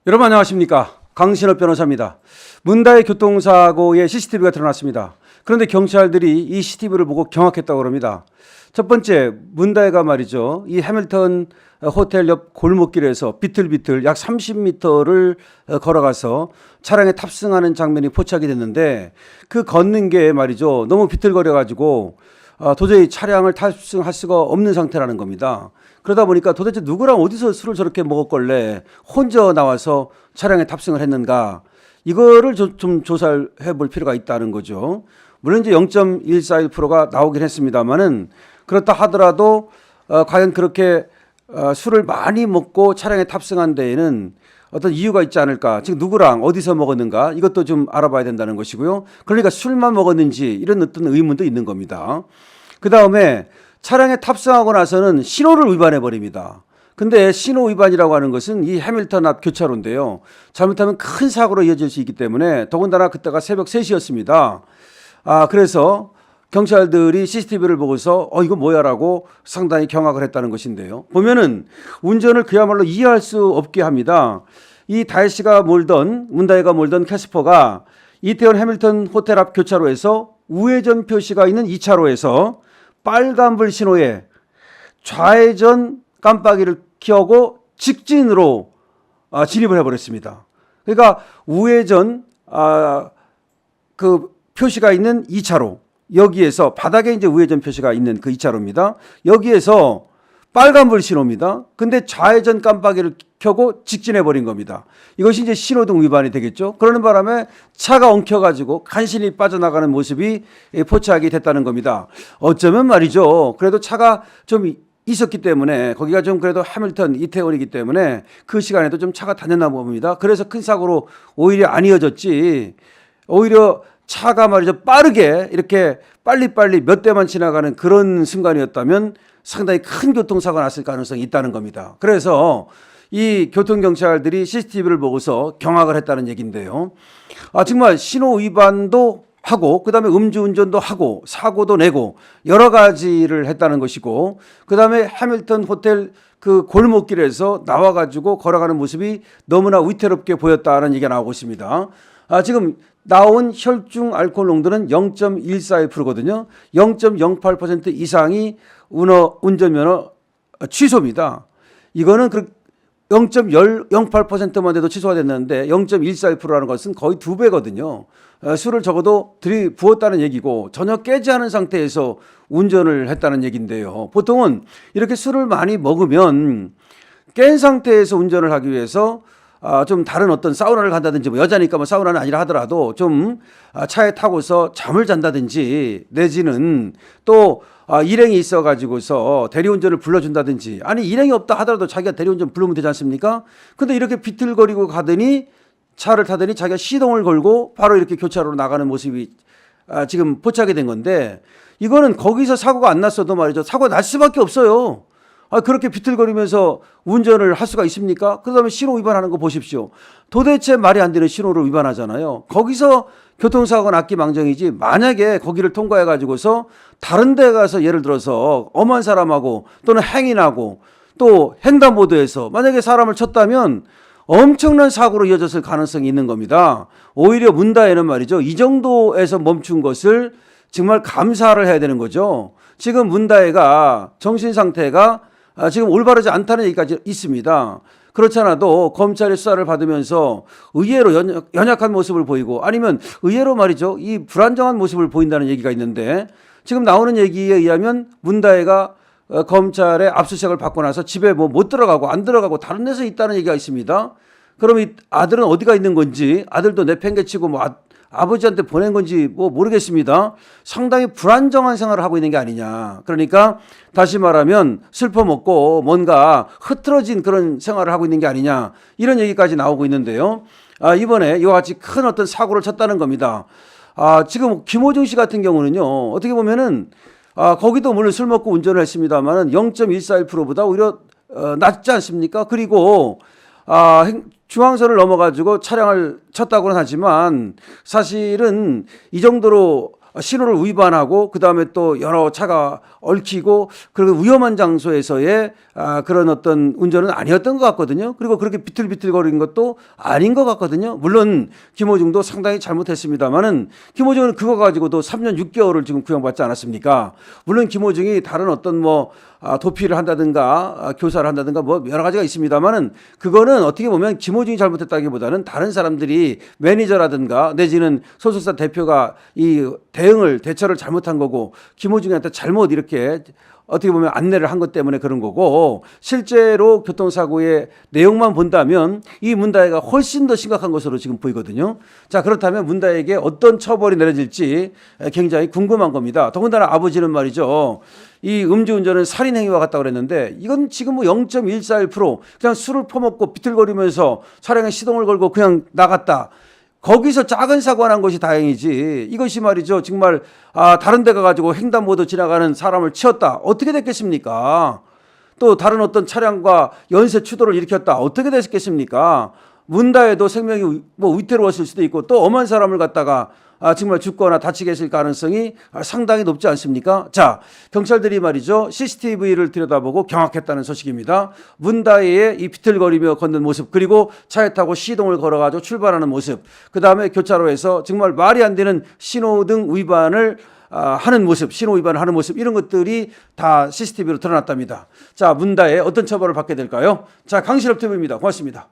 여러분 안녕하십니까? 강신업 변호사입니다. 문다의 교통사고에 CCTV가 드러났습니다. 그런데 경찰들이 이 CCTV를 보고 경악했다고 합니다. 첫 번째, 문다혜가 말이죠. 이 해밀턴 호텔 옆 골목길에서 비틀비틀 약 30m를 걸어가서 차량에 탑승하는 장면이 포착이 됐는데 그 걷는 게 말이죠. 너무 비틀거려가지고 도저히 차량을 탑승할 수가 없는 상태라는 겁니다. 그러다 보니까 도대체 누구랑 어디서 술을 저렇게 먹었걸래 혼자 나와서 차량에 탑승을 했는가, 이거를 좀 조사를 해볼 필요가 있다는 거죠. 물론 이제 0.141%가 나오긴 했습니다만은 그렇다 하더라도 과연 그렇게 술을 많이 먹고 차량에 탑승한 데에는 어떤 이유가 있지 않을까, 즉 누구랑 어디서 먹었는가, 이것도 좀 알아봐야 된다는 것이고요. 그러니까 술만 먹었는지 이런 어떤 의문도 있는 겁니다. 그 다음에 차량에 탑승하고 나서는 신호를 위반해 버립니다. 근데 신호 위반이라고 하는 것은 이 해밀턴 앞 교차로인데요. 잘못하면 큰 사고로 이어질 수 있기 때문에, 더군다나 그때가 새벽 3시였습니다. 그래서 경찰들이 CCTV를 보고서 이거 뭐야라고 상당히 경악을 했다는 것인데요. 보면은 운전을 그야말로 이해할 수 없게 합니다. 이 문다혜가 몰던 캐스퍼가 이태원 해밀턴 호텔 앞 교차로에서 우회전 표시가 있는 2차로에서 빨간불 신호에 좌회전 깜빡이를 켜고 직진으로 진입을 해버렸습니다. 그러니까 우회전 그 표시가 있는 2차로, 여기에서 바닥에 이제 우회전 표시가 있는 그 2차로입니다. 여기에서 빨간불 신호입니다. 근데 좌회전 깜빡이를 켜고 직진해 버린 겁니다. 이것이 이제 신호등 위반이 되겠죠. 그러는 바람에 차가 엉켜가지고 간신히 빠져나가는 모습이 포착이 됐다는 겁니다. 어쩌면 말이죠. 그래도 차가 좀 있었기 때문에, 거기가 좀 그래도 해밀턴 이태원이기 때문에 그 시간에도 좀 차가 다녔나 봅니다. 그래서 큰 사고로 오히려 안 이어졌지, 오히려 차가 말이죠 빠르게 이렇게 빨리빨리 몇 대만 지나가는 그런 순간이었다면 상당히 큰 교통사고가 났을 가능성이 있다는 겁니다. 그래서 이 교통경찰들이 CCTV를 보고서 경악을 했다는 얘기인데요. 정말 신호 위반도 하고, 그 다음에 음주운전도 하고, 사고도 내고, 여러 가지를 했다는 것이고, 그 다음에 해밀턴 호텔 그 골목길에서 나와가지고 걸어가는 모습이 너무나 위태롭게 보였다는 얘기가 나오고 있습니다. 지금 나온 혈중 알코올 농도는 0.141%거든요. 0.08% 이상이 운전면허 취소입니다. 이거는 0.08%만 돼도 취소가 됐는데 0.141%라는 것은 거의 2배거든요. 술을 적어도 들이부었다는 얘기고 전혀 깨지 않은 상태에서 운전을 했다는 얘기인데요. 보통은 이렇게 술을 많이 먹으면 깬 상태에서 운전을 하기 위해서 좀 다른 어떤 사우나를 간다든지, 뭐 여자니까 뭐 사우나는 아니라 하더라도 좀 차에 타고서 잠을 잔다든지, 내지는 또 일행이 있어가지고서 대리운전을 불러준다든지, 아니 일행이 없다 하더라도 자기가 대리운전 부르면 되지 않습니까? 근데 이렇게 비틀거리고 가더니 차를 타더니 자기가 시동을 걸고 바로 이렇게 교차로로 나가는 모습이 지금 포착이 된 건데, 이거는 거기서 사고가 안 났어도 말이죠, 사고가 날 수밖에 없어요. 그렇게 비틀거리면서 운전을 할 수가 있습니까? 그다음에 신호 위반하는 거 보십시오. 도대체 말이 안 되는 신호를 위반하잖아요. 거기서 교통사고가 났기 망정이지, 만약에 거기를 통과해 가지고서 다른 데 가서 예를 들어서 엄한 사람하고 또는 행인하고 또 횡단보도에서 만약에 사람을 쳤다면 엄청난 사고로 이어졌을 가능성이 있는 겁니다. 오히려 문다혜는 말이죠, 이 정도에서 멈춘 것을 정말 감사를 해야 되는 거죠. 지금 문다혜가 정신 상태가 지금 올바르지 않다는 얘기까지 있습니다. 그렇지 않아도 검찰의 수사를 받으면서 의외로 연약한 모습을 보이고, 아니면 의외로 말이죠, 이 불안정한 모습을 보인다는 얘기가 있는데, 지금 나오는 얘기에 의하면 문다혜가 검찰의 압수수색을 받고 나서 집에 못 들어가고 안 들어가고 다른 데서 있다는 얘기가 있습니다. 그럼 이 아들은 어디가 있는 건지, 아들도 내팽개치고 아버지한테 보낸 건지 모르겠습니다. 상당히 불안정한 생활을 하고 있는 게 아니냐. 그러니까 다시 말하면 슬퍼먹고 뭔가 흐트러진 그런 생활을 하고 있는 게 아니냐, 이런 얘기까지 나오고 있는데요. 이번에 이와 같이 큰 어떤 사고를 쳤다는 겁니다. 지금 김호중 씨 같은 경우는요, 어떻게 보면은 거기도 물론 술 먹고 운전을 했습니다만은 0.141%보다 오히려 낮지 않습니까? 그리고 중앙선을 넘어가지고 차량을 쳤다고는 하지만 사실은 이 정도로 신호를 위반하고 그다음에 또 여러 차가 얽히고 그리고 위험한 장소에서의 그런 어떤 운전은 아니었던 것 같거든요. 그리고 그렇게 비틀비틀거리는 것도 아닌 것 같거든요. 물론 김호중도 상당히 잘못했습니다만은 김호중은 그거 가지고도 3년 6개월을 지금 구형받지 않았습니까? 물론 김호중이 다른 어떤 뭐 도피를 한다든가 교사를 한다든가 뭐 여러 가지가 있습니다만은 그거는 어떻게 보면 김호중이 잘못했다기보다는 다른 사람들이 매니저라든가 내지는 소속사 대표가 이 대처를 잘못한 거고 김호중한테 잘못 이렇게 어떻게 보면 안내를 한 것 때문에 그런 거고 실제로 교통사고의 내용만 본다면 이 문다혜가 훨씬 더 심각한 것으로 지금 보이거든요. 자, 그렇다면 문다혜에게 어떤 처벌이 내려질지 굉장히 궁금한 겁니다. 더군다나 아버지는 말이죠. 이 음주운전은 살인행위와 같다고 그랬는데 이건 지금 뭐 0.141% 그냥 술을 퍼먹고 비틀거리면서 차량에 시동을 걸고 그냥 나갔다. 거기서 작은 사고가 난 것이 다행이지 이것이 말이죠 정말 다른 데 가가지고 횡단보도 지나가는 사람을 치었다 어떻게 됐겠습니까? 또 다른 어떤 차량과 연쇄 추돌을 일으켰다 어떻게 됐겠습니까? 문다혜도 생명이 뭐 위태로웠을 수도 있고 또 엄한 사람을 갖다가 정말 죽거나 다치게 했을 가능성이 상당히 높지 않습니까? 자, 경찰들이 말이죠 CCTV를 들여다보고 경악했다는 소식입니다. 문다혜의 이 비틀거리며 걷는 모습 그리고 차에 타고 시동을 걸어가지고 출발하는 모습 그 다음에 교차로에서 정말 말이 안 되는 신호등 위반을 하는 모습, 신호 위반을 하는 모습 이런 것들이 다 CCTV로 드러났답니다. 자, 문다혜 어떤 처벌을 받게 될까요? 자, 강신업 TV입니다. 고맙습니다.